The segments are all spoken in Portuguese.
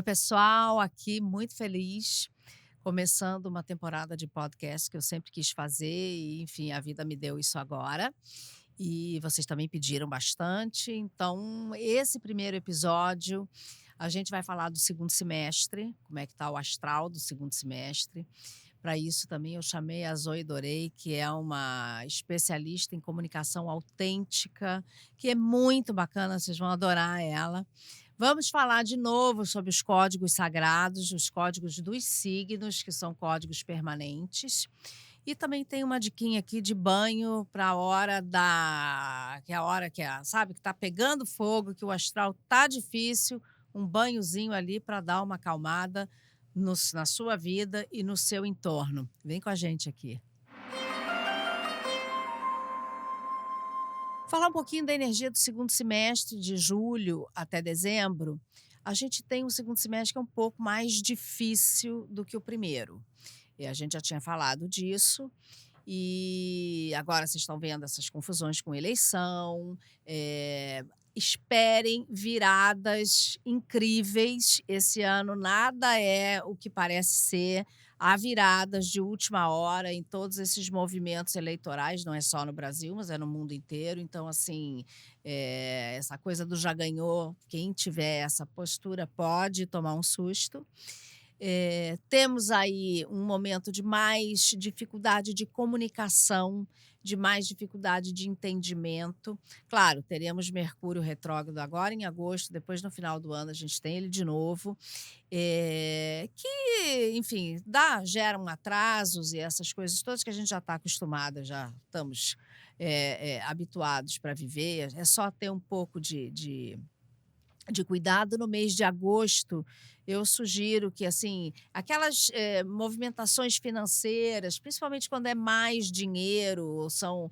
Oi, pessoal, aqui muito feliz, começando uma temporada de podcast que eu sempre quis fazer e, enfim, a vida me deu isso agora. E vocês também pediram bastante. Então, esse primeiro episódio, a gente vai falar do segundo semestre, como é que está o astral do segundo semestre. Para isso também eu chamei a Zoe Dorei, que é uma especialista em comunicação autêntica, que é muito bacana, vocês vão adorar ela. Vamos falar de novo sobre os códigos sagrados, os códigos dos signos, que são códigos permanentes. E também tem uma diquinha aqui de banho para a hora da que é a hora que é, sabe, que tá pegando fogo, que o astral tá difícil, um banhozinho ali para dar uma acalmada na sua vida e no seu entorno. Vem com a gente aqui. Falar um pouquinho da energia do segundo semestre, de julho até dezembro. A gente tem um segundo semestre que é um pouco mais difícil do que o primeiro. E a gente já tinha falado disso. E agora vocês estão vendo essas confusões com eleição. Esperem viradas incríveis. Esse ano nada é o que parece ser. Há viradas de última hora em todos esses movimentos eleitorais, não é só no Brasil, mas é no mundo inteiro. Então, assim, essa coisa do já ganhou, quem tiver essa postura pode tomar um susto. Temos aí um momento de mais dificuldade de comunicação, de mais dificuldade de entendimento. Claro, teremos Mercúrio retrógrado agora em agosto, depois no final do ano a gente tem ele de novo, que, enfim, geram atrasos e essas coisas todas que a gente já está acostumada, já estamos habituados para viver. É só ter um pouco de cuidado no mês de agosto. Eu sugiro que, assim, aquelas, movimentações financeiras, principalmente quando é mais dinheiro ou são,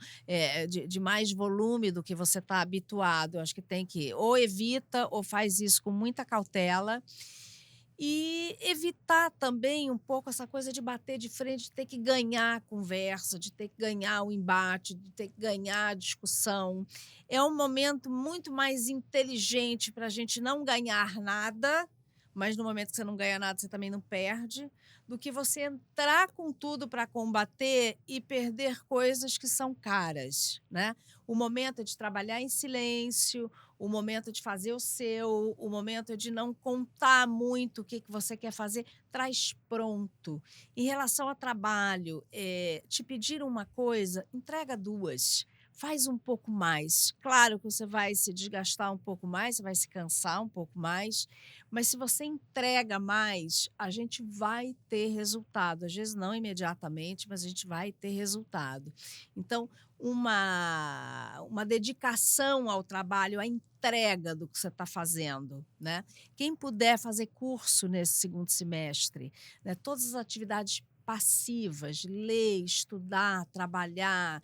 de mais volume do que você está habituado, eu acho que tem que ou evita ou faz isso com muita cautela. E evitar também um pouco essa coisa de bater de frente, de ter que ganhar a conversa, de ter que ganhar o embate, de ter que ganhar a discussão. É um momento muito mais inteligente para a gente não ganhar nada, mas no momento que você não ganha nada, você também não perde, do que você entrar com tudo para combater e perder coisas que são caras, né? O momento é de trabalhar em silêncio, o momento é de fazer o seu, o momento é de não contar muito o que que você quer fazer, traz pronto. Em relação ao trabalho, te pediram uma coisa, entrega duas. Faz um pouco mais. Claro que você vai se desgastar um pouco mais, você vai se cansar um pouco mais, mas se você entrega mais, a gente vai ter resultado. Às vezes não imediatamente, mas a gente vai ter resultado. Então, uma dedicação ao trabalho, à entrega do que você está fazendo, né. Quem puder fazer curso nesse segundo semestre, né, todas as atividades passivas, ler, estudar, trabalhar,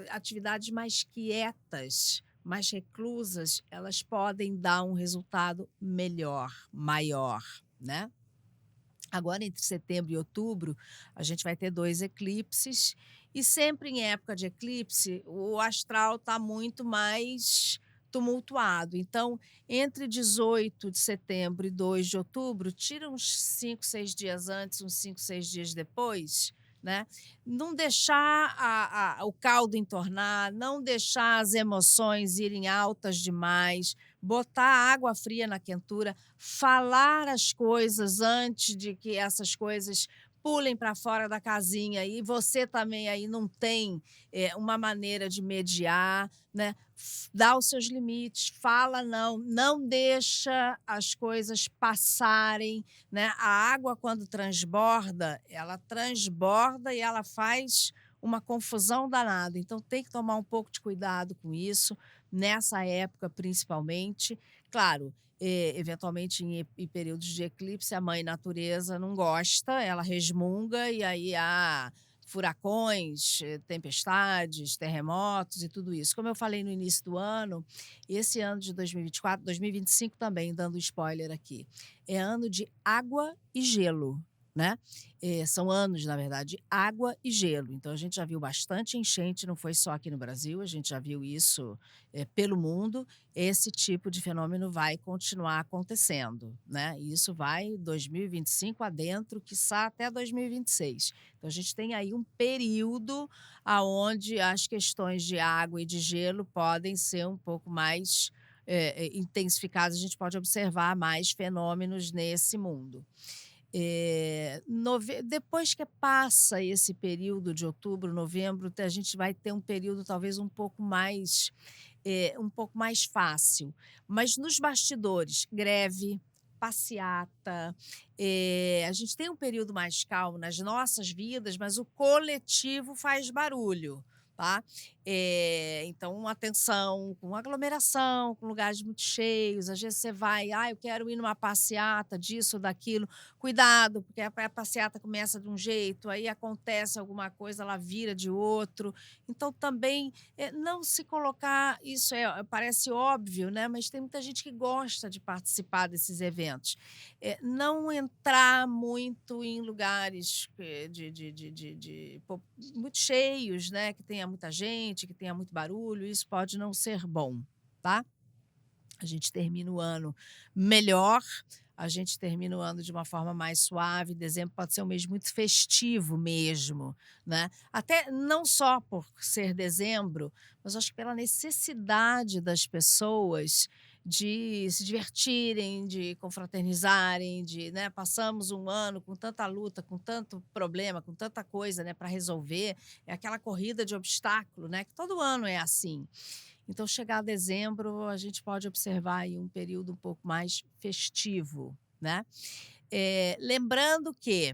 atividades mais quietas, mais reclusas, elas podem dar um resultado melhor, maior, né. Agora, entre setembro e outubro, a gente vai ter 2 eclipses, e sempre em época de eclipse, o astral está muito mais tumultuado. Então, entre 18 de setembro e 2 de outubro, tira uns 5, 6 dias antes, uns 5, 6 dias depois, né, não deixar o caldo entornar, não deixar as emoções irem altas demais, botar água fria na quentura, falar as coisas antes de que essas coisas pulem para fora da casinha e você também aí não tem, uma maneira de mediar, né, dá os seus limites, fala não, não deixa as coisas passarem, né. A água quando transborda e ela faz uma confusão danada, então tem que tomar um pouco de cuidado com isso, nessa época principalmente. Claro, eventualmente em períodos de eclipse, a mãe natureza não gosta, ela resmunga e aí há furacões, tempestades, terremotos e tudo isso. Como eu falei no início do ano, esse ano de 2024, 2025 também, dando spoiler aqui, é ano de água e gelo. né? São anos, na verdade, de água e gelo. Então a gente já viu bastante enchente, não foi só aqui no Brasil, a gente já viu isso, pelo mundo. Esse tipo de fenômeno vai continuar acontecendo, né? E isso vai 2025 adentro, quiçá até 2026. Então a gente tem aí um período aonde as questões de água e de gelo podem ser um pouco mais, intensificadas, a gente pode observar mais fenômenos nesse mundo. Depois que passa esse período de outubro, novembro, a gente vai ter um período talvez um pouco mais fácil. Mas nos bastidores, greve, passeata, a gente tem um período mais calmo nas nossas vidas, mas o coletivo faz barulho, tá? Então, atenção com aglomeração, com lugares muito cheios. Às vezes você vai, eu quero ir numa passeata disso ou daquilo. Cuidado, porque a passeata começa de um jeito, aí acontece alguma coisa, ela vira de outro. Então, também não se colocar, isso parece óbvio, né? Mas tem muita gente que gosta de participar desses eventos. Não entrar muito em lugares muito cheios, né? Que tenha muita gente, que tenha muito barulho, isso pode não ser bom, tá? A gente termina o ano melhor, a gente termina o ano de uma forma mais suave. Dezembro pode ser um mês muito festivo mesmo, né? Até não só por ser dezembro, mas acho que pela necessidade das pessoas de se divertirem, de confraternizarem, né? Passamos um ano com tanta luta, com tanto problema, com tanta coisa, né, para resolver. É aquela corrida de obstáculo, né? Que todo ano é assim. Então, chegar a dezembro, a gente pode observar aí um período um pouco mais festivo, né? Lembrando que,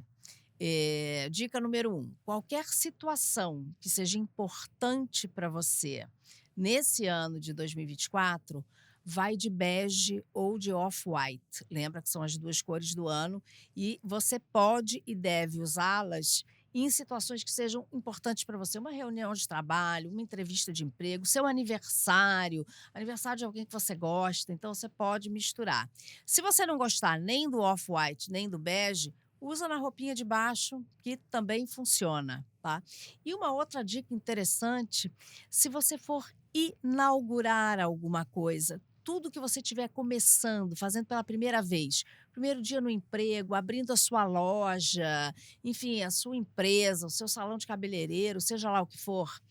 dica número um: qualquer situação que seja importante para você nesse ano de 2024, vai de bege ou de off-white. Lembra que são as duas cores do ano e você pode e deve usá-las em situações que sejam importantes para você. Uma reunião de trabalho, uma entrevista de emprego, seu aniversário, aniversário de alguém que você gosta. Então, você pode misturar. Se você não gostar nem do off-white, nem do bege, usa na roupinha de baixo, que também funciona, tá? E uma outra dica interessante: se você for inaugurar alguma coisa, tudo que você estiver começando, fazendo pela primeira vez, primeiro dia no emprego, abrindo a sua loja, enfim, a sua empresa, o seu salão de cabeleireiro, seja lá o que for,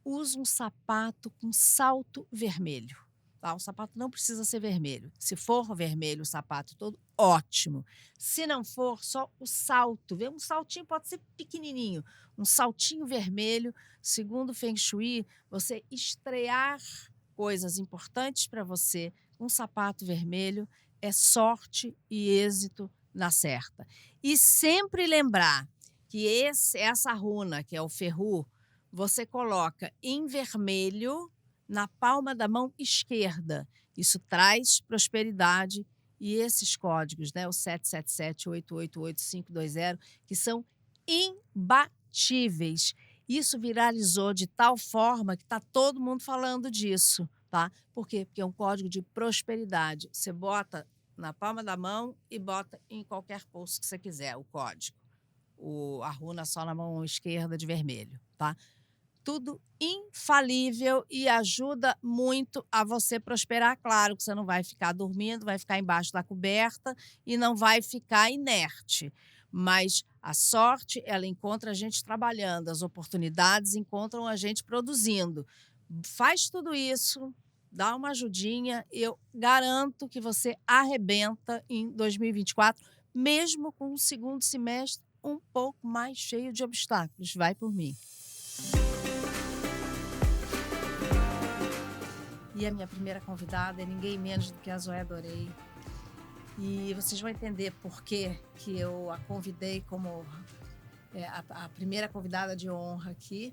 use um sapato com salto vermelho. Tá? O sapato não precisa ser vermelho. Se for vermelho o sapato todo, ótimo. Se não for, só o salto. Vê, um saltinho pode ser pequenininho, um saltinho vermelho. Segundo o Feng Shui, você estrear coisas importantes para você com um sapato vermelho é sorte e êxito na certa. E sempre lembrar que essa runa, que é o ferru, você coloca em vermelho na palma da mão esquerda. Isso traz prosperidade. E esses códigos, né, o 777-888-520, que são imbatíveis. Isso viralizou de tal forma que está todo mundo falando disso, tá? Por quê? Porque é um código de prosperidade. Você bota na palma da mão e bota em qualquer bolso que você quiser o código. A runa só na mão esquerda de vermelho, tá? Tudo infalível e ajuda muito a você prosperar. Claro que você não vai ficar dormindo, vai ficar embaixo da coberta e não vai ficar inerte. Mas a sorte, ela encontra a gente trabalhando, as oportunidades encontram a gente produzindo. Faz tudo isso, dá uma ajudinha, eu garanto que você arrebenta em 2024, mesmo com o segundo semestre um pouco mais cheio de obstáculos. Vai por mim. E a minha primeira convidada é ninguém menos do que a Zoé Dorei. E vocês vão entender por que eu a convidei como a primeira convidada de honra aqui.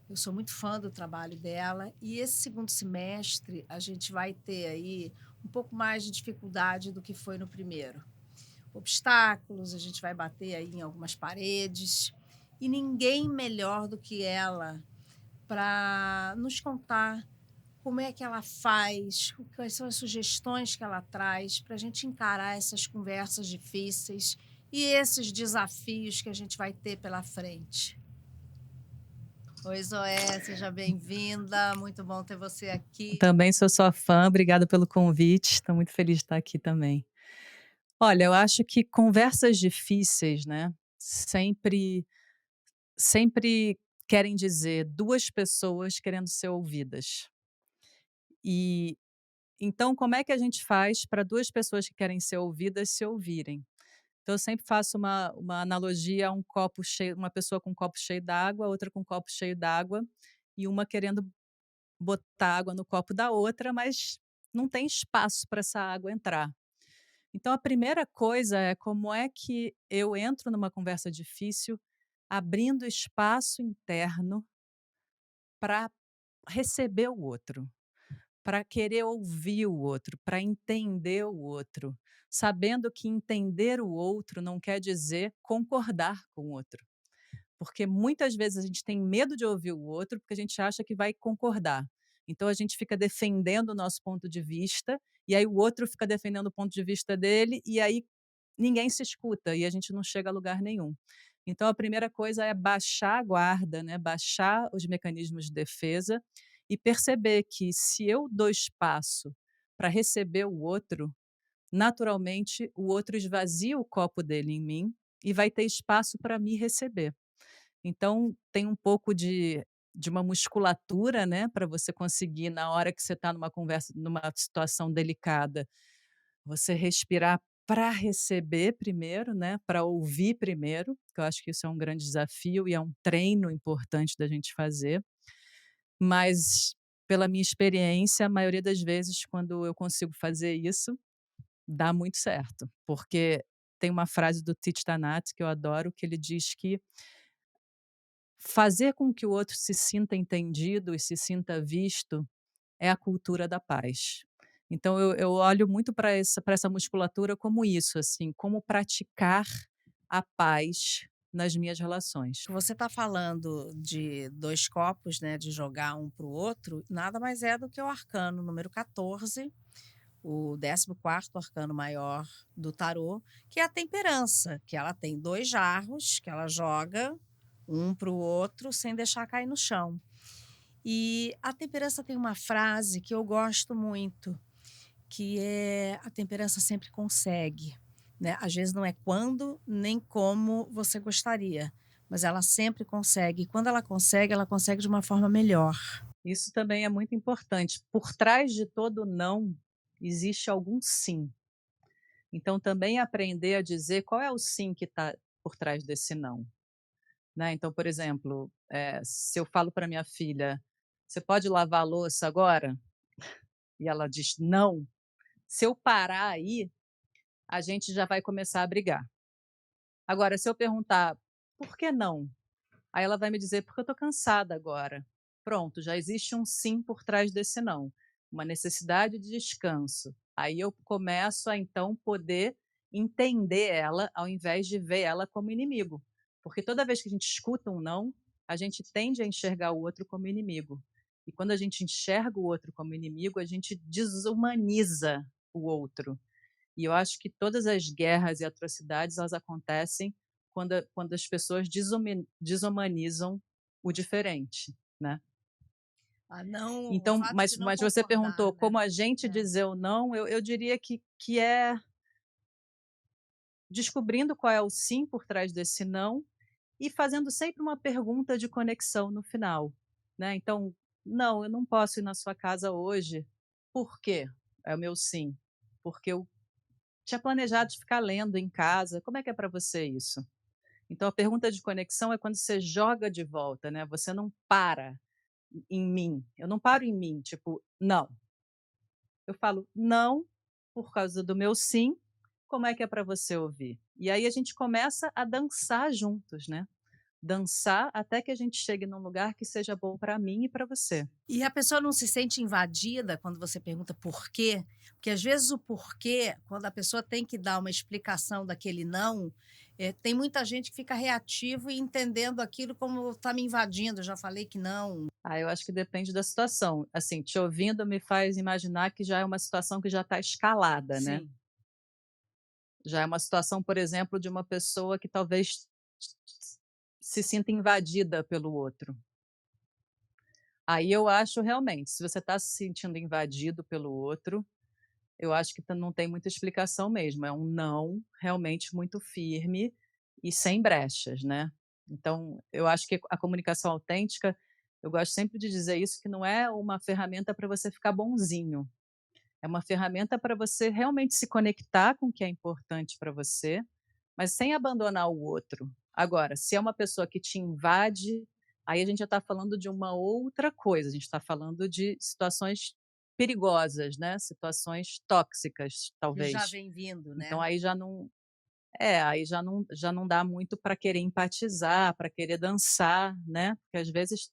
Eu sou muito fã do trabalho dela. E esse segundo semestre a gente vai ter aí um pouco mais de dificuldade do que foi no primeiro. Obstáculos, a gente vai bater aí em algumas paredes. E ninguém melhor do que ela para nos contar como é que ela faz, quais são as sugestões que ela traz para a gente encarar essas conversas difíceis e esses desafios que a gente vai ter pela frente. Oi, Zoé, seja bem-vinda. Muito bom ter você aqui. Também sou sua fã, obrigada pelo convite, estou muito feliz de estar aqui também. Olha, eu acho que conversas difíceis, né, sempre querem dizer 2 pessoas querendo ser ouvidas. E, então como é que a gente faz para 2 pessoas que querem ser ouvidas se ouvirem? Então eu sempre faço uma analogia a um copo cheio, uma pessoa com um copo cheio d'água, outra com um copo cheio d'água, e uma querendo botar água no copo da outra, mas não tem espaço para essa água entrar. Então a primeira coisa é como é que eu entro numa conversa difícil, abrindo espaço interno para receber o outro, para querer ouvir o outro, para entender o outro, sabendo que entender o outro não quer dizer concordar com o outro. Porque muitas vezes a gente tem medo de ouvir o outro, porque a gente acha que vai concordar. Então a gente fica defendendo o nosso ponto de vista, e aí o outro fica defendendo o ponto de vista dele, e aí ninguém se escuta e a gente não chega a lugar nenhum. Então a primeira coisa é baixar a guarda, né, baixar os mecanismos de defesa e perceber que se eu dou espaço para receber o outro, naturalmente o outro esvazia o copo dele em mim e vai ter espaço para me receber. Então, tem um pouco de uma musculatura, né, para você conseguir, na hora que você está numa conversa, numa situação delicada, você respirar para receber primeiro, né, para ouvir primeiro, que eu acho que isso é um grande desafio e é um treino importante da gente fazer. Mas, pela minha experiência, a maioria das vezes, quando eu consigo fazer isso, dá muito certo, porque tem uma frase do Thich Nhat Hanh que eu adoro, que ele diz que fazer com que o outro se sinta entendido e se sinta visto é a cultura da paz. Então eu olho muito para essa musculatura como isso, assim, como praticar a paz nas minhas relações. Você está falando de 2 copos, né, de jogar um para o outro, nada mais é do que o arcano número 14, o 14º arcano maior do tarô, que é a temperança, que ela tem 2 jarros que ela joga um para o outro sem deixar cair no chão. E a temperança tem uma frase que eu gosto muito, que é: "A temperança sempre consegue", né. Às vezes não é quando, nem como você gostaria, mas ela sempre consegue. E quando ela consegue de uma forma melhor. Isso também é muito importante. Por trás de todo não, existe algum sim. Então também aprender a dizer qual é o sim que está por trás desse não, né. Então, por exemplo, se eu falo para minha filha: "Você pode lavar a louça agora?", e ela diz: "Não", se eu parar aí, a gente já vai começar a brigar. Agora, se eu perguntar: "Por que não?", aí ela vai me dizer: "Porque eu estou cansada agora". Pronto, já existe um sim por trás desse não, uma necessidade de descanso. Aí eu começo a então poder entender ela, ao invés de ver ela como inimigo. Porque toda vez que a gente escuta um não, a gente tende a enxergar o outro como inimigo. E quando a gente enxerga o outro como inimigo, a gente desumaniza o outro. E eu acho que todas as guerras e atrocidades, elas acontecem quando as pessoas desumanizam o diferente, né. Ah, não, o Então, fato mas de não mas você concordar, perguntou né. como a gente É. dizer o não, eu diria que é descobrindo qual é o sim por trás desse não e fazendo sempre uma pergunta de conexão no final, né. Então: "Não, eu não posso ir na sua casa hoje, por quê?", é o meu sim, "porque eu tinha planejado de ficar lendo em casa, como é que é para você isso?". Então a pergunta de conexão é quando você joga de volta, né, você não para em mim, eu não paro em mim, tipo: "Não", eu falo: "Não, por causa do meu sim, como é que é para você ouvir?". E aí a gente começa a dançar juntos, né, dançar até que a gente chegue num lugar que seja bom para mim e para você. E a pessoa não se sente invadida quando você pergunta por quê? Porque às vezes o porquê, quando a pessoa tem que dar uma explicação daquele não, tem muita gente que fica reativo e entendendo aquilo como está me invadindo, "eu já falei que não". Ah, eu acho que depende da situação, assim, te ouvindo me faz imaginar que já é uma situação que já está escalada, né. Sim. Já é uma situação, por exemplo, de uma pessoa que talvez se sinta invadida pelo outro. Aí eu acho realmente, se você está se sentindo invadido pelo outro, eu acho que não tem muita explicação mesmo, é um não realmente muito firme e sem brechas, né. Então, eu acho que a comunicação autêntica, eu gosto sempre de dizer isso, que não é uma ferramenta para você ficar bonzinho, é uma ferramenta para você realmente se conectar com o que é importante para você, mas sem abandonar o outro. Agora, se é uma pessoa que te invade, aí a gente já está falando de uma outra coisa, a gente está falando de situações perigosas, né, situações tóxicas, Que já talvez. vem vindo, Então né? aí já não dá muito para querer empatizar, para querer dançar, né, porque às vezes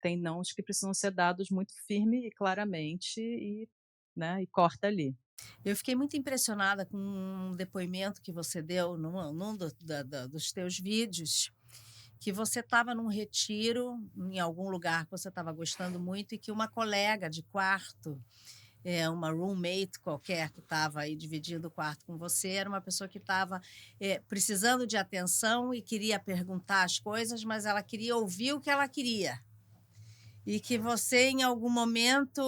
tem nãos que precisam ser dados muito firme e claramente e, né, e corta ali. Eu fiquei muito impressionada com um depoimento que você deu num dos teus vídeos, que você estava num retiro em algum lugar que você estava gostando muito e que uma colega de quarto, uma roommate qualquer que estava aí dividindo o quarto com você, era uma pessoa que estava precisando de atenção e queria perguntar as coisas, mas ela queria ouvir o que ela queria. E que você, em algum momento,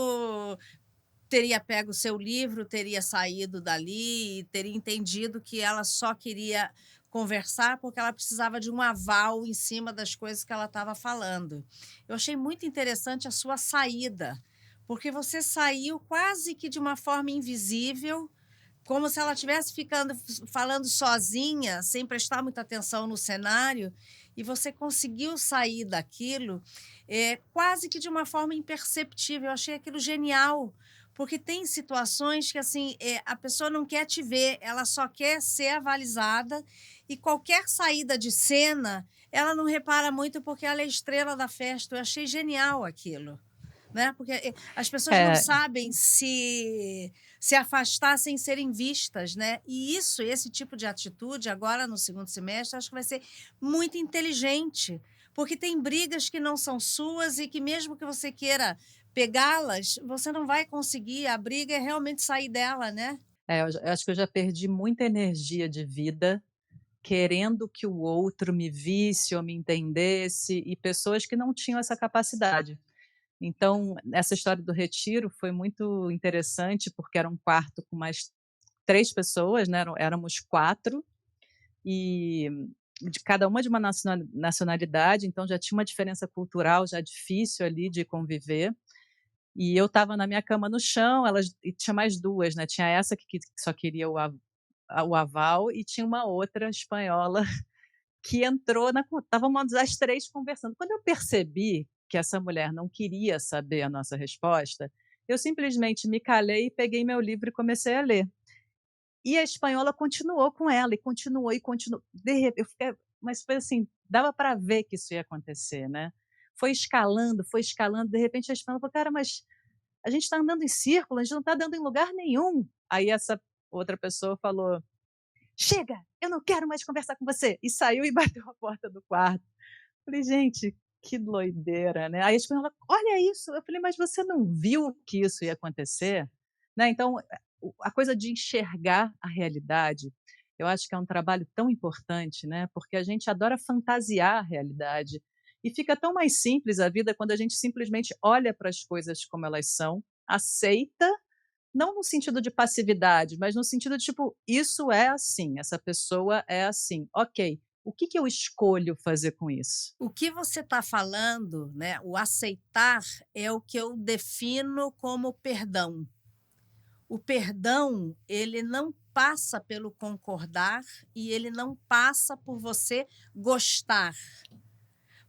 teria pego o seu livro, teria saído dali e teria entendido que ela só queria conversar porque ela precisava de um aval em cima das coisas que ela estava falando. Eu achei muito interessante a sua saída, porque você saiu quase que de uma forma invisível, como se ela estivesse ficando falando sozinha, sem prestar muita atenção no cenário, e você conseguiu sair daquilo, quase que de uma forma imperceptível. Eu achei aquilo genial, porque tem situações que, assim, a pessoa não quer te ver, ela só quer ser avalizada, e qualquer saída de cena, ela não repara muito, porque ela é a estrela da festa. Eu achei genial aquilo, né, porque, as pessoas não É, sabem se afastar sem serem vistas, né, e esse tipo de atitude agora no segundo semestre, acho que vai ser muito inteligente, porque tem brigas que não são suas e que mesmo que você queira pegá-las, você não vai conseguir, a briga é realmente sair dela, né. eu acho que eu já perdi muita energia de vida querendo que o outro me visse ou me entendesse, e pessoas que não tinham essa capacidade. Então, essa história do retiro foi muito interessante, porque era um quarto com mais 3 pessoas, né, éramos 4, e de cada uma de uma nacionalidade, então já tinha uma diferença cultural já difícil ali de conviver. E eu estava na minha cama no chão, elas e tinha mais 2, né, tinha essa que só queria o aval, e tinha uma outra espanhola que entrou na con estávamos as 3 conversando. Quando eu percebi que essa mulher não queria saber a nossa resposta, eu simplesmente me calei e peguei meu livro e comecei a ler. E a espanhola continuou com ela, e continuou, e continuou. Eu fiquei, mas foi assim, dava para ver que isso ia acontecer, né. Foi escalando, de repente a espanhola falou: "Cara, mas a gente está andando em círculo, a gente não está dando em lugar nenhum". Aí essa outra pessoa falou: "Chega, eu não quero mais conversar com você", e saiu e bateu a porta do quarto. Falei: "Gente, que doideira, né". Aí a espanhola: "Olha isso". Eu falei: "Mas você não viu que isso ia acontecer?". Né, então, a coisa de enxergar a realidade, eu acho que é um trabalho tão importante, né, porque a gente adora fantasiar a realidade, e fica tão mais simples a vida quando a gente simplesmente olha para as coisas como elas são, aceita, não no sentido de passividade, mas no sentido de tipo: "Isso é assim, essa pessoa é assim, ok, o que que eu escolho fazer com isso?". O que você está falando, né, o aceitar é o que eu defino como perdão. O perdão, ele não passa pelo concordar e ele não passa por você gostar,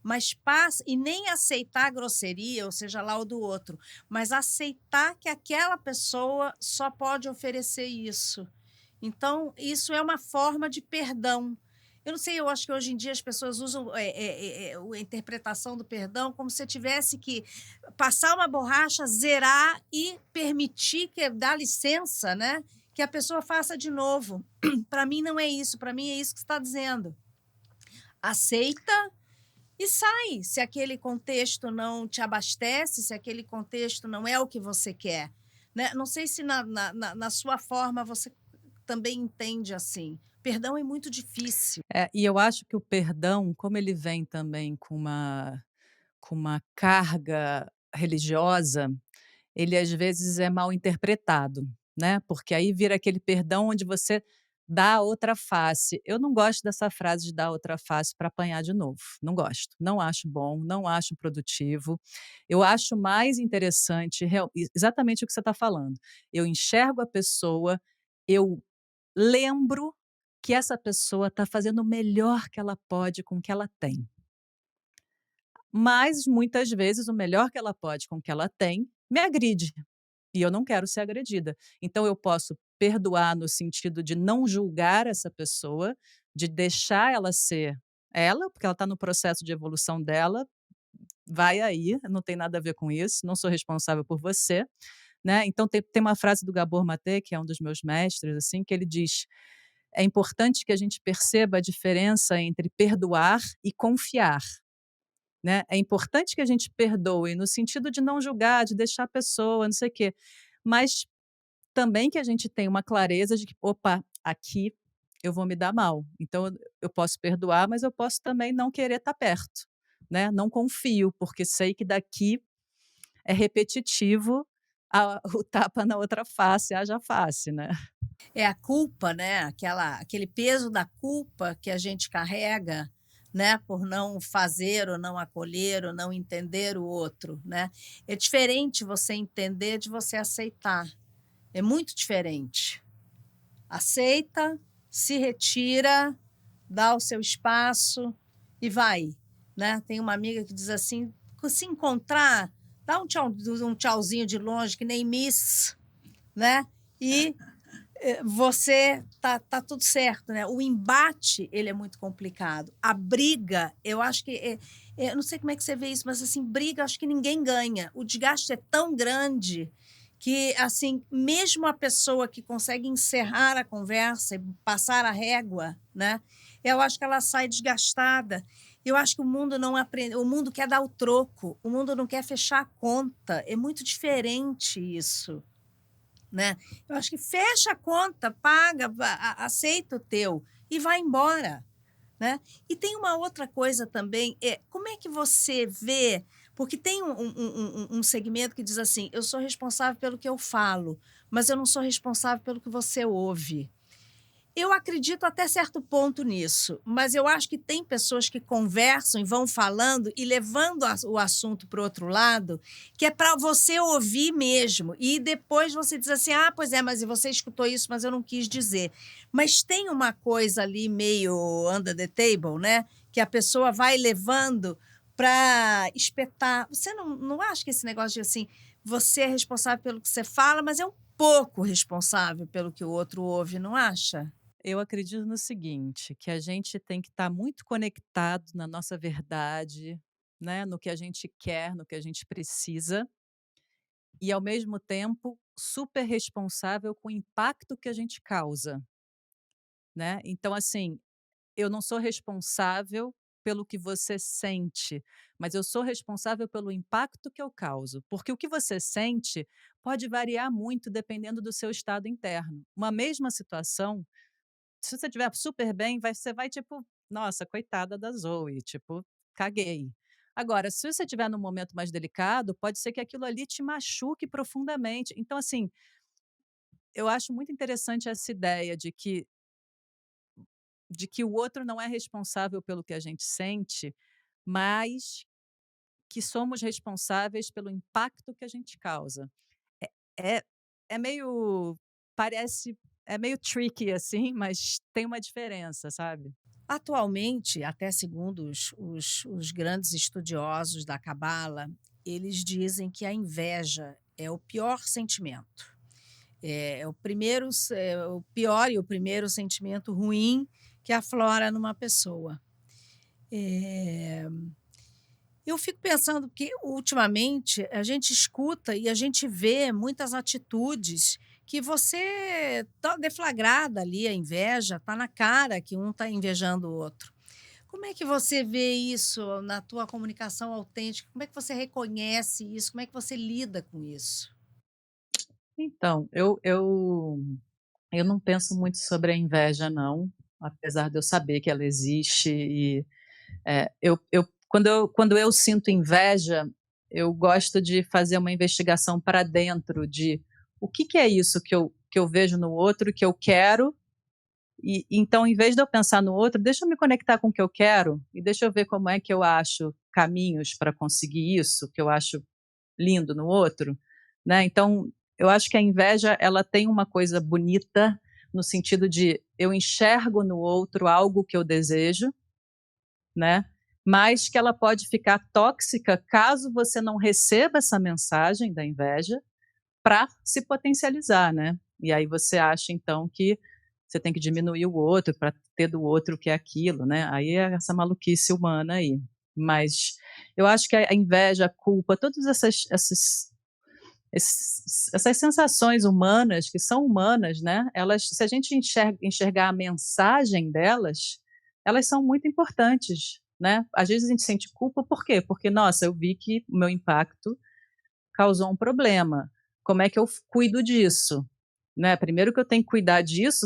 mas passa e nem aceitar a grosseria, ou seja lá o do outro, mas aceitar que aquela pessoa só pode oferecer isso. Então, isso é uma forma de perdão. Eu não sei, eu acho que hoje em dia as pessoas usam a interpretação do perdão como se tivesse que passar uma borracha, zerar e permitir, que dar licença, né, que a pessoa faça de novo. Para mim não é isso, para mim é isso que você está dizendo. Aceita e sai, se aquele contexto não te abastece, se aquele contexto não é o que você quer, né. Não sei se na sua forma você também entende assim. Perdão é muito difícil. É, e eu acho que o perdão, como ele vem também com uma carga religiosa, ele às vezes é mal interpretado, né, porque aí vira aquele perdão onde você dá a outra face. Eu não gosto dessa frase de dar a outra face para apanhar de novo, não gosto, não acho bom, não acho produtivo. Eu acho mais interessante exatamente o que você está falando. Eu enxergo a pessoa, eu lembro que essa pessoa está fazendo o melhor que ela pode com o que ela tem. Mas muitas vezes o melhor que ela pode com o que ela tem me agride, e eu não quero ser agredida. Então eu posso perdoar no sentido de não julgar essa pessoa, de deixar ela ser ela, porque ela está no processo de evolução dela, vai aí, não tem nada a ver com isso, não sou responsável por você, né. Então tem uma frase do Gabor Maté, que é um dos meus mestres, assim, que ele diz: "É importante que a gente perceba a diferença entre perdoar e confiar". Né, é importante que a gente perdoe no sentido de não julgar, de deixar a pessoa, não sei o quê, mas também que a gente tenha uma clareza de que: "Opa, aqui eu vou me dar mal". Então eu posso perdoar, mas eu posso também não querer estar perto, né, não confio, porque sei que daqui é repetitivo o tapa na outra face, haja face, né. É a culpa, né, aquele peso da culpa que a gente carrega, né, por não fazer ou não acolher ou não entender o outro, né. É diferente você entender de você aceitar, é muito diferente. Aceita, se retira, dá o seu espaço e vai, né. Tem uma amiga que diz assim: "Se encontrar, dá um tchauzinho de longe que nem miss, né, e você tá tudo certo, né. O embate, ele é muito complicado. A briga, eu acho que eu não sei como é que você vê isso, mas, assim, briga, acho que ninguém ganha. O desgaste é tão grande que, assim, mesmo a pessoa que consegue encerrar a conversa e passar a régua, né, eu acho que ela sai desgastada. Eu acho que o mundo quer dar o troco, o mundo não quer fechar a conta, é muito diferente isso. Né. Eu acho que fecha a conta, paga, aceita o teu e vai embora, né. E tem uma outra coisa também, como é que você vê porque tem um segmento que diz assim: "Eu sou responsável pelo que eu falo, mas eu não sou responsável pelo que você ouve". Eu acredito até certo ponto nisso, mas eu acho que tem pessoas que conversam e vão falando e levando o assunto para o outro lado, que é para você ouvir mesmo, e depois você diz assim: "Ah, pois é, mas você escutou isso, mas eu não quis dizer". Mas tem uma coisa ali meio under the table, né, que a pessoa vai levando para espetar. Você não acha que esse negócio de assim, você é responsável pelo que você fala, mas é um pouco responsável pelo que o outro ouve, não acha? Eu acredito no seguinte, que a gente tem que estar muito conectado na nossa verdade, né, no que a gente quer, no que a gente precisa, e ao mesmo tempo super responsável com o impacto que a gente causa, né. Então assim, eu não sou responsável pelo que você sente, mas eu sou responsável pelo impacto que eu causo, porque o que você sente pode variar muito dependendo do seu estado interno. Uma mesma situação, se você estiver super bem, você vai tipo: "Nossa, coitada da Zoe", tipo, caguei. Agora, se você estiver num momento mais delicado, pode ser que aquilo ali te machuque profundamente. Então, assim, eu acho muito interessante essa ideia de que o outro não é responsável pelo que a gente sente, mas que somos responsáveis pelo impacto que a gente causa. É é meio parece é meio tricky, assim, mas tem uma diferença, sabe? Atualmente, até segundo os grandes estudiosos da cabala, eles dizem que a inveja é o pior sentimento. É o primeiro o pior e o primeiro sentimento ruim que aflora numa pessoa. Eh eu fico pensando que, ultimamente, a gente escuta e a gente vê muitas atitudes que você tá deflagrada ali, a inveja, tá na cara que um tá invejando o outro. Como é que você vê isso na tua comunicação autêntica? Como é que você reconhece isso? Como é que você lida com isso? Então, Eu não penso muito sobre a inveja não, apesar de eu saber que ela existe e, quando eu sinto inveja, eu gosto de fazer uma investigação para dentro de o que que é isso que eu vejo no outro que eu quero, e então em vez de eu pensar no outro, deixa eu me conectar com o que eu quero e deixa eu ver como é que eu acho caminhos para conseguir isso, que eu acho lindo no outro, né, então eu acho que a inveja ela tem uma coisa bonita, no sentido de eu enxergo no outro algo que eu desejo, né, mas que ela pode ficar tóxica caso você não receba essa mensagem da inveja para se potencializar, né. E aí você acha então que você tem que diminuir o outro para ter do outro o que é aquilo, né, aí é essa maluquice humana aí. Mas eu acho que a inveja, a culpa, todas essas sensações humanas, que são humanas, né, elas se a gente enxergar a mensagem delas, elas são muito importantes, né. Às vezes a gente sente culpa, por quê? Porque, nossa, eu vi que o meu impacto causou um problema, como é que eu cuido disso? Né, primeiro que eu tenho que cuidar disso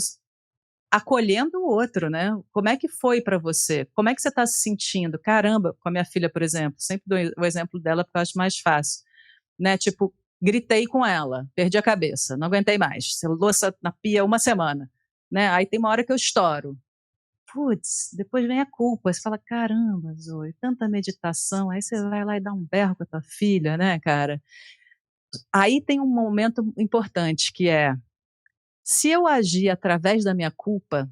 acolhendo o outro, né, como é que foi para você? Como é que você está se sentindo? Caramba, com a minha filha, por exemplo, sempre dou o exemplo dela porque eu acho mais fácil, né, tipo, gritei com ela, perdi a cabeça, não aguentei mais, louça na pia 1 semana, né, aí tem uma hora que eu estouro. Puts, depois vem a culpa, você fala: "Caramba, Zoe, tanta meditação", aí você vai lá e dá um berro com a tua filha, né, cara. Aí tem um momento importante que é, se eu agir através da minha culpa,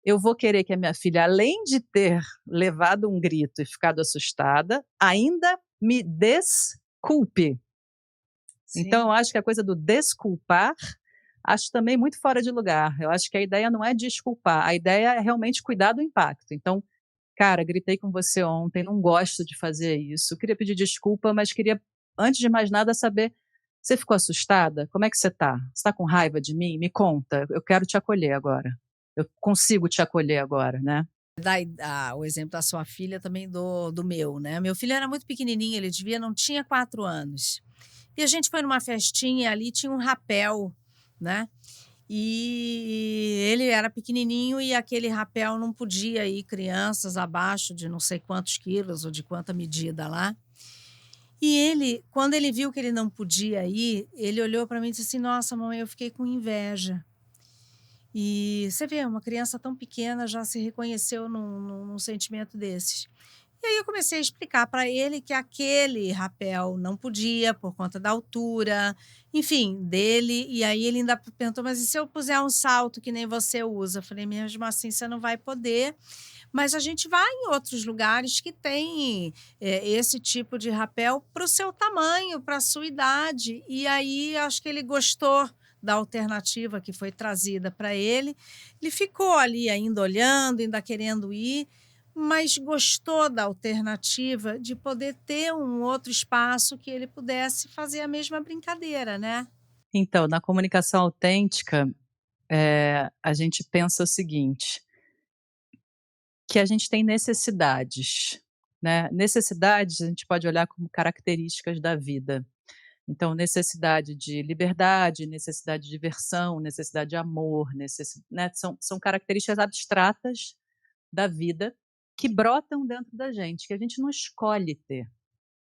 eu vou querer que a minha filha, além de ter levado um grito e ficado assustada, ainda me desculpe. Então Sim. eu acho que a coisa do desculpar, acho também muito fora de lugar. Eu acho que a ideia não é desculpar, a ideia é realmente cuidar do impacto. Então, cara, gritei com você ontem, não gosto de fazer isso, queria pedir desculpa, mas queria, antes de mais nada, saber, você ficou assustada? Como é que você está? Você está com raiva de mim? Me conta, eu quero te acolher agora. Eu consigo te acolher agora, né. O exemplo da sua filha, também do meu, né. Meu filho era muito pequenininho, ele devia não tinha 4 anos. E a gente foi numa festinha, ali tinha um rapel, né, e ele era pequenininho e aquele rapel não podia ir crianças abaixo de não sei quantos quilos ou de quanta medida lá. E ele, quando ele viu que ele não podia ir, ele olhou para mim e disse assim: "Nossa, mamãe, eu fiquei com inveja". E você vê, uma criança tão pequena já se reconheceu num sentimento desses. E aí eu comecei a explicar para ele que aquele rapel não podia por conta da altura, enfim, dele. E aí ele ainda perguntou: "Mas e se eu puser um salto que nem você usa?" Eu falei: "Mesmo assim você não vai poder, mas a gente vai em outros lugares que tem, esse tipo de rapel para o seu tamanho, para a sua idade". E aí acho que ele gostou da alternativa que foi trazida para ele. Ele ficou ali ainda olhando, ainda querendo ir, mas gostou da alternativa de poder ter um outro espaço que ele pudesse fazer a mesma brincadeira, né. Então, na comunicação autêntica, a gente pensa o seguinte, que a gente tem necessidades, né, necessidades a gente pode olhar como características da vida. Então, necessidade de liberdade, necessidade de diversão, necessidade de amor, né, são características abstratas da vida que brotam dentro da gente, que a gente não escolhe ter,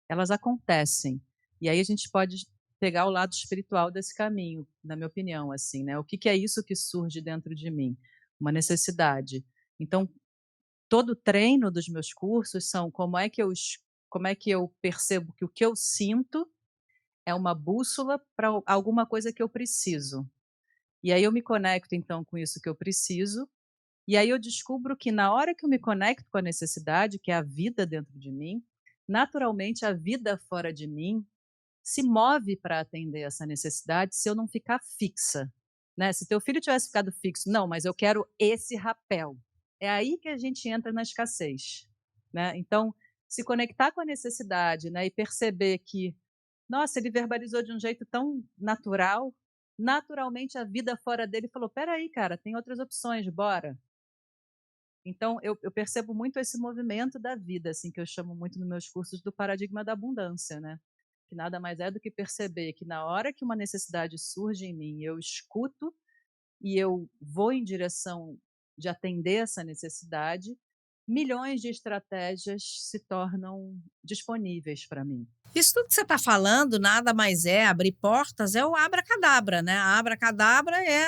elas acontecem. E aí a gente pode pegar o lado espiritual desse caminho, na minha opinião, assim, né, o que que é isso que surge dentro de mim? Uma necessidade. Então, todo o treino dos meus cursos são como é que eu percebo que o que eu sinto é uma bússola para alguma coisa que eu preciso. E aí eu me conecto então com isso que eu preciso, e aí eu descubro que na hora que eu me conecto com a necessidade, que é a vida dentro de mim, naturalmente a vida fora de mim se move para atender essa necessidade se eu não ficar fixa, né. Se teu filho tivesse ficado fixo: "Não, mas eu quero esse rapel", é aí que a gente entra na escassez, né. Então, se conectar com a necessidade, né, e perceber que nossa, ele verbalizou de um jeito tão natural, naturalmente a vida fora dele falou: "Espera aí cara, tem outras opções, bora". Então eu percebo muito esse movimento da vida, assim, que eu chamo muito nos meus cursos do paradigma da abundância, né, que nada mais é do que perceber que na hora que uma necessidade surge em mim, eu escuto e eu vou em direção de atender essa necessidade, milhões de estratégias se tornam disponíveis para mim. Isso tudo que você está falando nada mais é abrir portas, é o abracadabra, né? A abracadabra é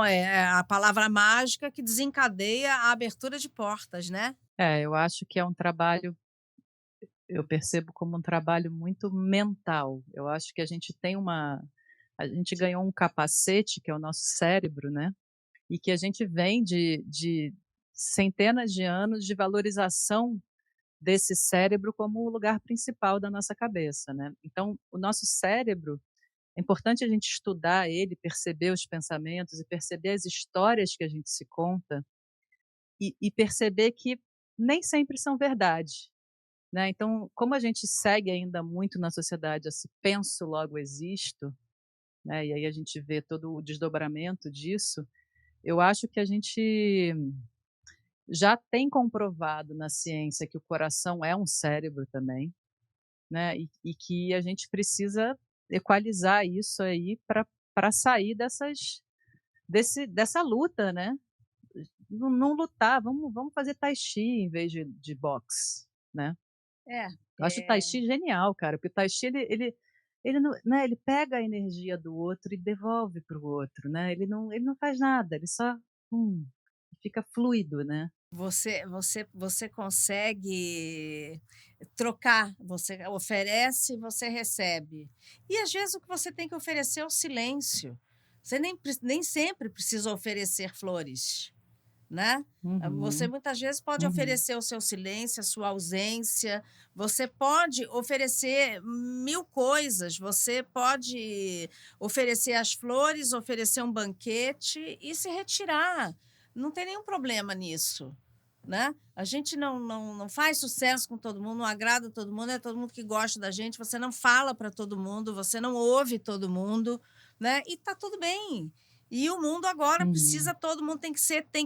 é a palavra mágica que desencadeia a abertura de portas, né? Eu acho que é um trabalho, eu percebo como um trabalho muito mental. Eu acho que a gente ganhou um capacete que é o nosso cérebro, né, e que a gente vem de centenas de anos de valorização desse cérebro como o lugar principal da nossa cabeça, né. Então o nosso cérebro, é importante a gente estudar ele, perceber os pensamentos e perceber as histórias que a gente se conta, e perceber que nem sempre são verdade, né. Então, como a gente segue ainda muito na sociedade esse "penso, logo existo", né, e aí a gente vê todo o desdobramento disso, eu acho que a gente já tem comprovado na ciência que o coração é um cérebro também, né, e que a gente precisa equalizar isso aí para sair dessa luta, né. Não lutar, vamos fazer tai chi em vez de boxe, né. É, Eu acho o tai é, chi genial, cara, porque o tai chi ele não, né, ele pega a energia do outro e devolve para o outro, né, ele não faz nada, ele só, hum, fica fluido, né. você consegue trocar, você oferece, você recebe. E às vezes o que você tem que oferecer é o silêncio. Você nem sempre precisa oferecer flores. Né? Você Uhum, muitas vezes pode uhum, oferecer o seu silêncio, a sua ausência, você pode oferecer 1000 coisas, você pode oferecer as flores, oferecer um banquete e se retirar, não tem nenhum problema nisso, né. A gente não faz sucesso com todo mundo, não agrada todo mundo, é todo mundo que gosta da gente, você não fala para todo mundo, você não ouve todo mundo, né, e tá tudo bem. E o mundo agora uhum, precisa todo mundo tem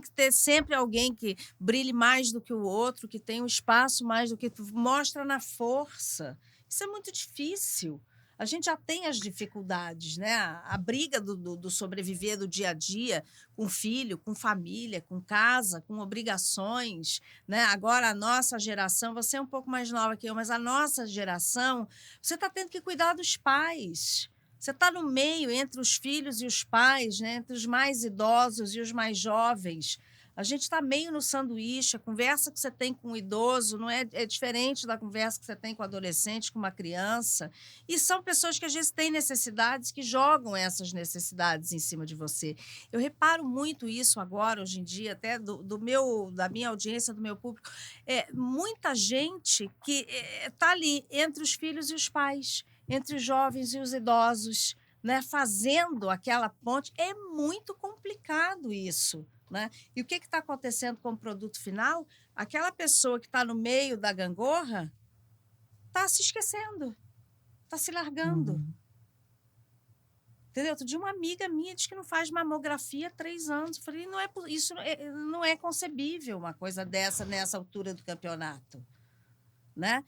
que ter sempre alguém que brilhe mais do que o outro, que tenha um espaço mais do que tu mostra na força. Isso é muito difícil. A gente já tem as dificuldades, né, a briga do sobreviver do dia a dia, com filho, com família, com casa, com obrigações, né. Agora a nossa geração, você é um pouco mais nova que eu, mas a nossa geração, você está tendo que cuidar dos pais. Você está no meio entre os filhos e os pais, né, entre os mais idosos e os mais jovens. A gente está meio no sanduíche, a conversa que você tem com o idoso não é diferente da conversa que você tem com o adolescente, com uma criança. E são pessoas que às vezes têm necessidades, que jogam essas necessidades em cima de você. Eu reparo muito isso agora, hoje em dia, até da minha audiência, do meu público. Muita gente que está ali entre os filhos e os pais, entre os jovens e os idosos, né, fazendo aquela ponte. É muito complicado isso, né. E o que está acontecendo com o produto final? Aquela pessoa que está no meio da gangorra está se esquecendo, está se largando. uhum. Entendeu? Outro dia uma amiga minha diz que não faz mamografia há 3 anos. Eu falei: "Não é po isso não é concebível uma coisa dessa nessa altura do campeonato", né.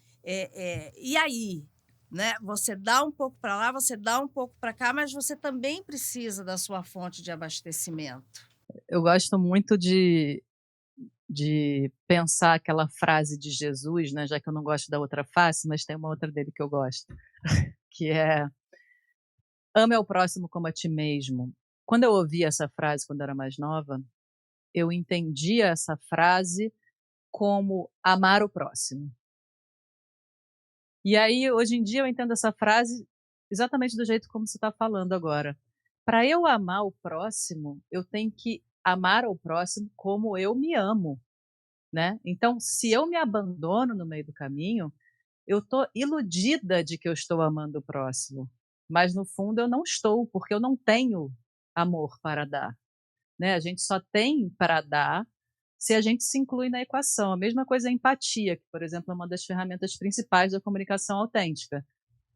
E aí, né, você dá um pouco para lá, você dá um pouco para cá, mas você também precisa da sua fonte de abastecimento. Eu gosto muito de pensar aquela frase de Jesus, né, já que eu não gosto da outra face, mas tem uma outra dele que eu gosto, que é: "Ame ao próximo como a ti mesmo". Quando eu ouvi essa frase quando eu era mais nova, eu entendia essa frase como amar o próximo. E aí, hoje em dia, eu entendo essa frase exatamente do jeito como você está falando agora. Para eu amar o próximo, eu tenho que amar o próximo como eu me amo, né. Então, se eu me abandono no meio do caminho, eu estou iludida de que eu estou amando o próximo, mas no fundo eu não estou, porque eu não tenho amor para dar, né. A gente só tem para dar se a gente se inclui na equação. A mesma coisa é a empatia, que, por exemplo, é uma das ferramentas principais da comunicação autêntica,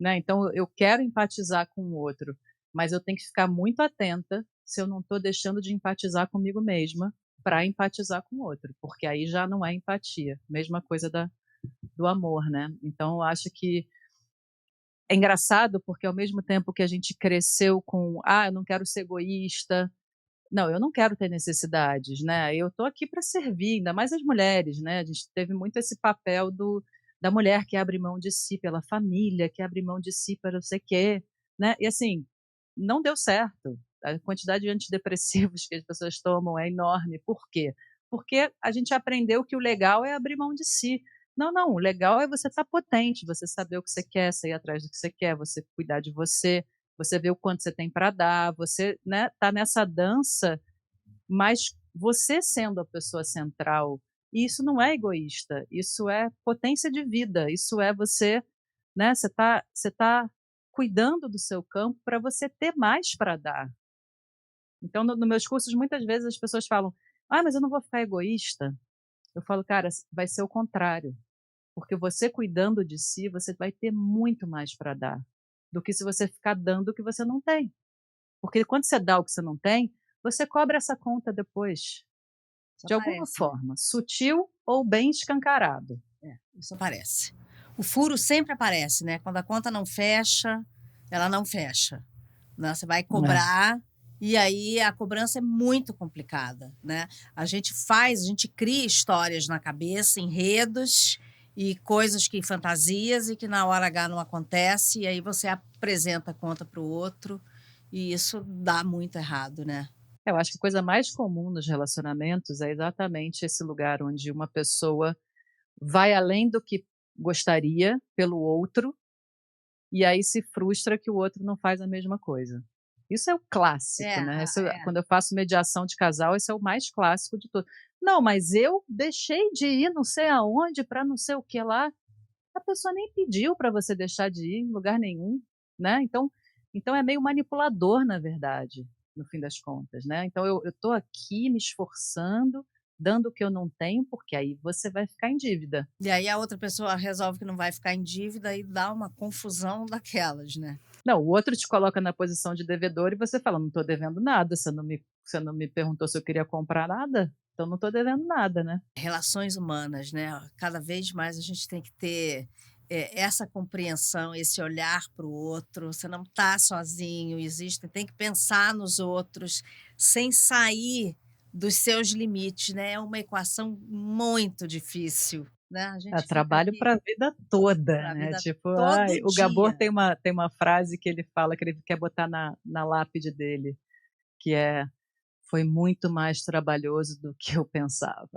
né. Então eu quero empatizar com o outro, mas eu tenho que ficar muito atenta se eu não estou deixando de empatizar comigo mesma para empatizar com o outro, porque aí já não é empatia. Mesma coisa do amor, né. Então eu acho que é engraçado, porque ao mesmo tempo que a gente cresceu com: "Ah, eu não quero ser egoísta", não, eu não quero ter necessidades, né, eu tô aqui para servir, ainda mais as mulheres, né, a gente teve muito esse papel da mulher que abre mão de si pela família, que abre mão de si para não sei quê, né, e assim, não deu certo. A quantidade de antidepressivos que as pessoas tomam é enorme. Por quê? Porque a gente aprendeu que o legal é abrir mão de si. Não, não, o legal é você estar potente, você saber o que você quer, você ir atrás do que você quer, você cuidar de você ver o quanto você tem para dar, você, né, tá nessa dança, mas você sendo a pessoa central, e isso não é egoísta, isso é potência de vida, isso é você, né, você tá cuidando do seu campo para você ter mais para dar. Então no meus cursos muitas vezes as pessoas falam: "Ah, mas eu não vou ficar egoísta". Eu falo: "Cara, vai ser o contrário, porque você cuidando de si, você vai ter muito mais para dar, do que se você ficar dando o que você não tem". Porque quando você dá o que você não tem, você cobra essa conta depois, Isso de alguma aparece, né? forma, sutil ou bem escancarado. É, isso aparece. O furo sempre aparece, né? Quando a conta não fecha, ela não fecha, né? Você vai É. cobrar e aí a cobrança é muito complicada, né? A gente cria histórias na cabeça, enredos e coisas que fantasias e que na hora H não acontece e aí você apresenta a conta para o outro e isso dá muito errado, né? Eu acho que a coisa mais comum nos relacionamentos é exatamente esse lugar onde uma pessoa vai além do que gostaria pelo outro, e aí se frustra que o outro não faz a mesma coisa. Isso é o É, clássico, né, isso é. quando eu faço mediação de casal, esse é o mais clássico de todos. "Não, mas eu deixei de ir não sei aonde para não sei o que lá". A pessoa nem pediu para você deixar de ir em lugar nenhum, né, então é meio manipulador, na verdade, no fim das contas, né. Então eu estou aqui me esforçando, dando o que eu não tenho, porque aí você vai ficar em dívida. E aí a outra pessoa resolve que não vai ficar em dívida e dá uma confusão daquelas, né? Não, o outro te coloca na posição de devedor e você fala: "Não estou devendo nada, você não me perguntou se eu queria comprar nada, então não estou devendo nada, né". Relações humanas, né? Cada vez mais a gente tem que ter essa compreensão, esse olhar para o outro. Você não está sozinho, existe, tem que pensar nos outros sem sair dos seus limites, né? É uma equação muito difícil, né? A É gente fica trabalho aqui para a vida toda, para a né, vida tipo, todo ai, o Gabor dia. tem uma frase que ele fala que ele quer botar na lápide dele, que é: "Foi muito mais trabalhoso do que eu pensava".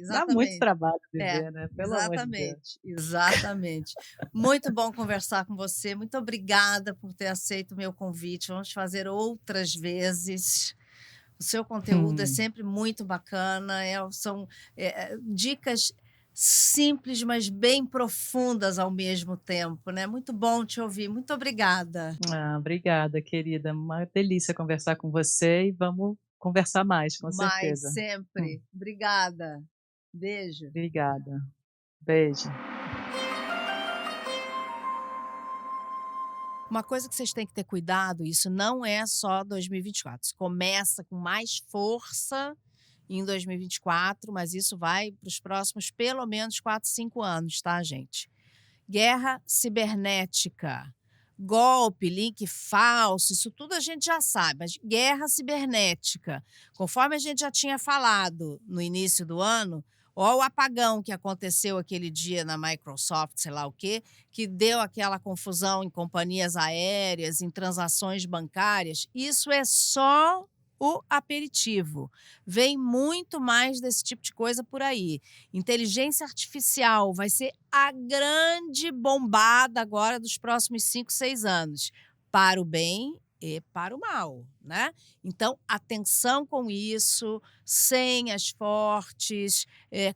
Dá muito Exatamente. trabalho É, viver, né, pelo amor de Deus. exatamente, exatamente. Muito bom conversar com você, muito obrigada por ter aceito o meu convite, vamos fazer outras vezes. O seu conteúdo é Hum. sempre muito bacana, são, dicas simples, mas bem profundas ao mesmo tempo, né. Muito bom te ouvir, muito obrigada. Ah, obrigada querida, uma delícia conversar com você e vamos conversar mais, com Mais certeza. Hum, sempre. Obrigada. Beijo. obrigada. Beijo. Uma coisa que vocês têm que ter cuidado, isso não é só 2024, isso começa com mais força em 2024, mas isso vai para os próximos pelo menos 4, 5 anos, tá, gente? Guerra cibernética, golpe, link falso, isso tudo a gente já sabe, mas guerra cibernética, conforme a gente já tinha falado no início do ano, ó o apagão que aconteceu aquele dia na Microsoft, sei lá o quê, que deu aquela confusão em companhias aéreas, em transações bancárias, isso é só o aperitivo. Vem muito mais desse tipo de coisa por aí. Inteligência artificial vai ser a grande bombada agora dos próximos 5, 6 anos, para o bem e para o mal, né. Então, atenção com isso, senhas fortes,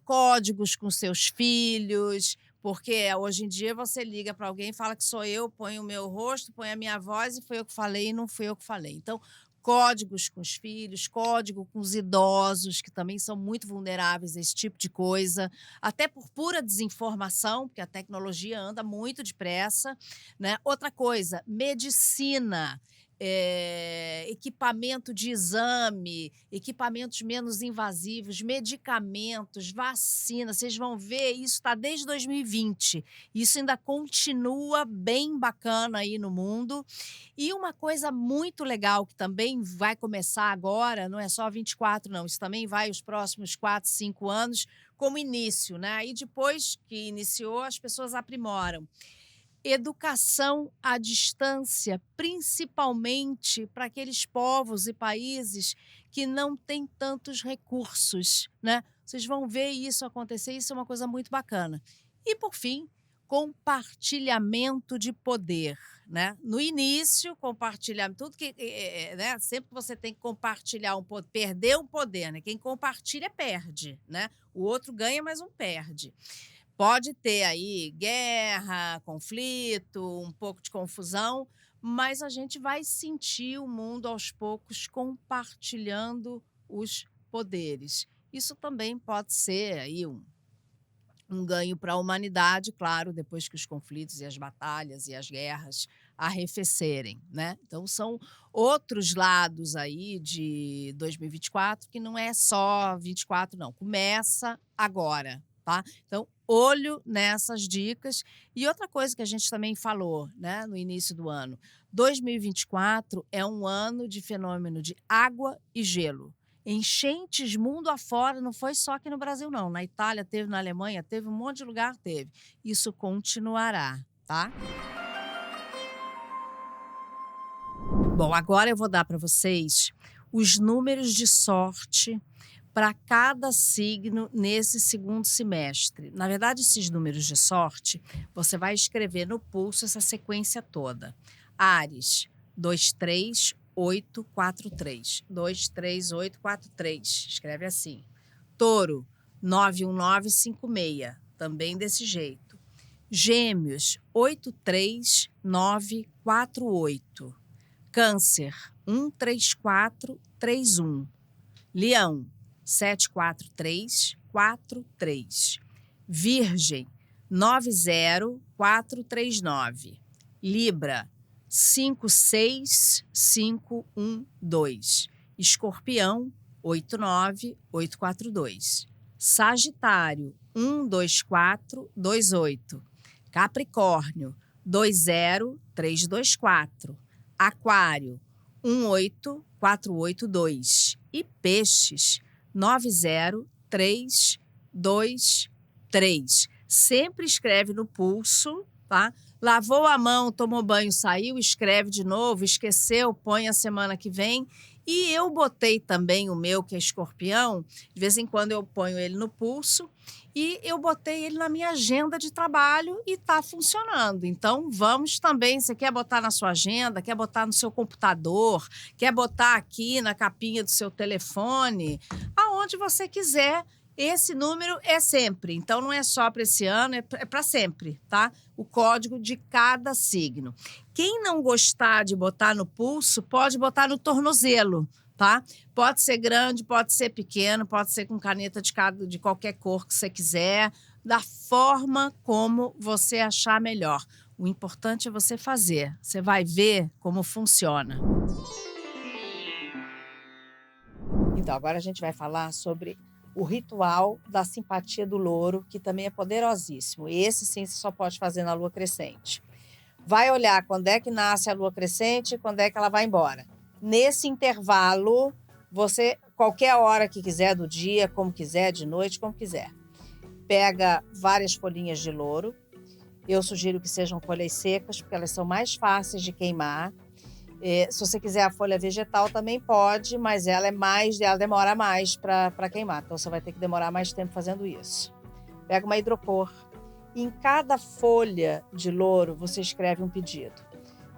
códigos com seus filhos, porque hoje em dia você liga para alguém e fala que sou eu, põe o meu rosto, põe a minha voz e foi eu que falei e não fui eu que falei. Então, códigos com os filhos, código com os idosos, que também são muito vulneráveis a esse tipo de coisa, até por pura desinformação, porque a tecnologia anda muito depressa, né. Outra coisa, medicina. equipamento de exame, equipamentos menos invasivos, medicamentos, vacina. Vocês vão ver, isso está desde 2020. Isso ainda continua bem bacana aí no mundo. E uma coisa muito legal que também vai começar agora, não é só 24, não, isso também vai os próximos 4, 5 anos, como início, né? E depois que iniciou, as pessoas aprimoram. Educação à distância, principalmente para aqueles povos e países que não têm tantos recursos, né? Vocês vão ver isso acontecer, isso é uma coisa muito bacana. E, por fim, compartilhamento de poder, né? No início, compartilhamento, tudo que, né? Sempre que você tem que compartilhar um poder, perder um poder, né? Quem compartilha perde, né? O outro ganha, mas um perde. Pode ter aí guerra, conflito, um pouco de confusão, mas a gente vai sentir o mundo aos poucos compartilhando os poderes. Isso também pode ser aí um ganho para a humanidade, claro, depois que os conflitos e as batalhas e as guerras arrefecerem, né? Então são outros lados aí de 2024 que não é só 24 não, começa agora, tá? Então olho nessas dicas. E outra coisa que a gente também falou, né, no início do ano, 2024 é um ano de fenômeno de água e gelo. Enchentes mundo afora, não foi só aqui no Brasil não, na Itália teve, na Alemanha teve, um monte de lugar teve. Isso continuará, tá? Bom, agora eu vou dar para vocês os números de sorte para cada signo nesse segundo semestre. Na verdade, esses números de sorte, você vai escrever no pulso essa sequência toda. Áries, 23843. 23843. Escreve assim. Touro, 91956. Também desse jeito. Gêmeos, 83948. Câncer, 13431. Leão, 74343. Virgem, 90439. Libra, 56512. Escorpião, 89842. Sagitário, 12428. Capricórnio, 20324. Aquário, 18482. E Peixes, 90323. Sempre escreve no pulso, tá? Lavou a mão, tomou banho, saiu, escreve de novo, esqueceu, põe a semana que vem. E eu botei também o meu, que é escorpião, de vez em quando eu ponho ele no pulso, e eu botei ele na minha agenda de trabalho e está funcionando. Então, vamos também, você quer botar na sua agenda, quer botar no seu computador, quer botar aqui na capinha do seu telefone, aonde você quiser. Esse número é sempre, então não é só para esse ano, é para sempre, tá? O código de cada signo. Quem não gostar de botar no pulso, pode botar no tornozelo, tá? Pode ser grande, pode ser pequeno, pode ser com caneta de qualquer cor que você quiser, da forma como você achar melhor. O importante é você fazer, você vai ver como funciona. Então, agora a gente vai falar sobre o ritual da simpatia do louro, que também é poderosíssimo. Esse sim você só pode fazer na lua crescente. Vai olhar quando é que nasce a lua crescente e quando é que ela vai embora. Nesse intervalo, você, qualquer hora que quiser do dia, como quiser, de noite, como quiser, pega várias folhinhas de louro. Eu sugiro que sejam folhas secas, porque elas são mais fáceis de queimar. Se você quiser a folha vegetal também pode, mas ela demora mais para queimar. Então você vai ter que demorar mais tempo fazendo isso. Pega uma hidrocor. E em cada folha de louro você escreve um pedido.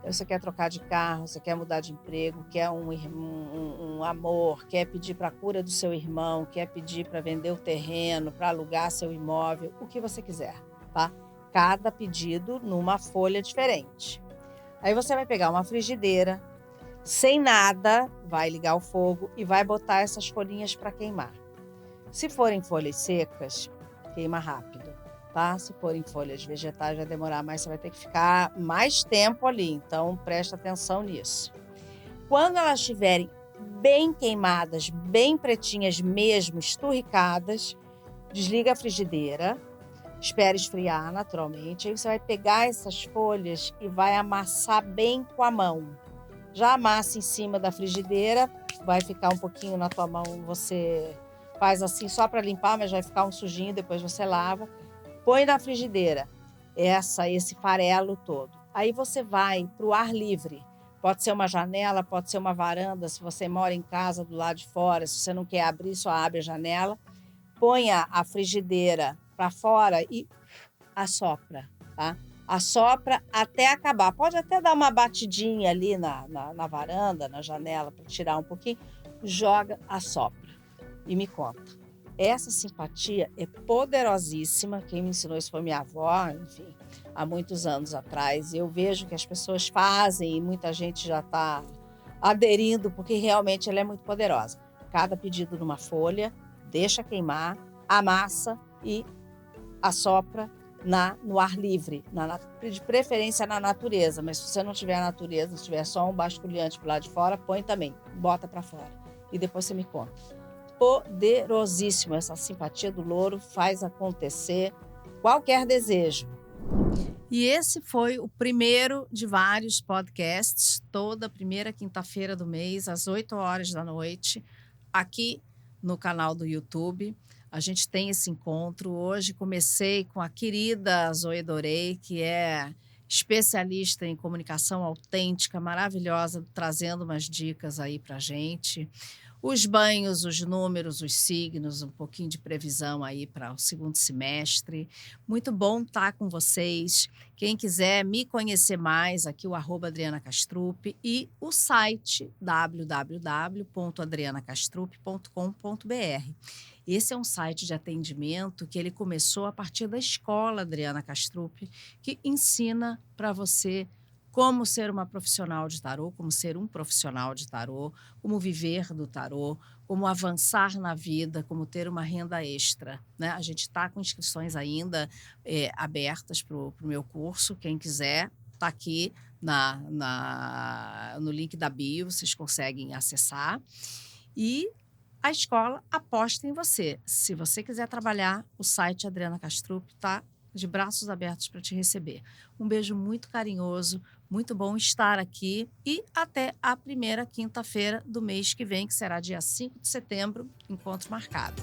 Então, você quer trocar de carro, você quer mudar de emprego, quer um amor, quer pedir para a cura do seu irmão, quer pedir para vender o terreno, para alugar seu imóvel, o que você quiser, tá? Cada pedido numa folha diferente. Aí você vai pegar uma frigideira, sem nada, vai ligar o fogo e vai botar essas folhinhas para queimar. Se forem folhas secas, queima rápido, tá? Se forem folhas vegetais, vai demorar mais, você vai ter que ficar mais tempo ali, então presta atenção nisso. Quando elas estiverem bem queimadas, bem pretinhas mesmo, esturricadas, desliga a frigideira, espera esfriar naturalmente. Aí você vai pegar essas folhas e vai amassar bem com a mão. Já amassa em cima da frigideira, vai ficar um pouquinho na tua mão, você faz assim só para limpar, mas vai ficar um sujinho, depois você lava. Põe na frigideira esse farelo todo. Aí você vai para o ar livre. Pode ser uma janela, pode ser uma varanda, se você mora em casa do lado de fora, se você não quer abrir, só abre a janela. Põe a frigideira para fora e assopra, tá? Assopra até acabar. Pode até dar uma batidinha ali na varanda, na janela, para tirar um pouquinho. Joga, assopra e me conta. Essa simpatia é poderosíssima. Quem me ensinou isso foi minha avó, enfim, há muitos anos atrás. Eu vejo que as pessoas fazem e muita gente já está aderindo, porque realmente ela é muito poderosa. Cada pedido numa folha, deixa queimar, amassa e assopra no ar livre, de preferência na natureza, mas se você não tiver a natureza, se tiver só um basculhante para lado de fora, põe também, bota para fora e depois você me conta. Poderosíssimo essa simpatia do louro, faz acontecer qualquer desejo. E esse foi o primeiro de vários podcasts, toda primeira quinta-feira do mês, às 8 horas da noite, aqui no canal do YouTube. A gente tem esse encontro. Hoje comecei com a querida Zoe Dorei, que é especialista em comunicação autêntica, maravilhosa, trazendo umas dicas aí pra gente. Os banhos, os números, os signos, um pouquinho de previsão aí para o segundo semestre. Muito bom estar com vocês. Quem quiser me conhecer mais, aqui o @Adriana Castrup e o site www.adrianacastrup.com.br. Esse é um site de atendimento que ele começou a partir da escola Adriana Castrup, que ensina para você como ser uma profissional de tarô, como ser um profissional de tarô, como viver do tarô, como avançar na vida, como ter uma renda extra, né? A gente está com inscrições ainda abertas para o meu curso. Quem quiser, está aqui no link da bio, vocês conseguem acessar. E a escola aposta em você. Se você quiser trabalhar, o site Adriana Castrup está de braços abertos para te receber. Um beijo muito carinhoso, muito bom estar aqui e até a primeira quinta-feira do mês que vem, que será dia 5 de setembro, encontro marcado.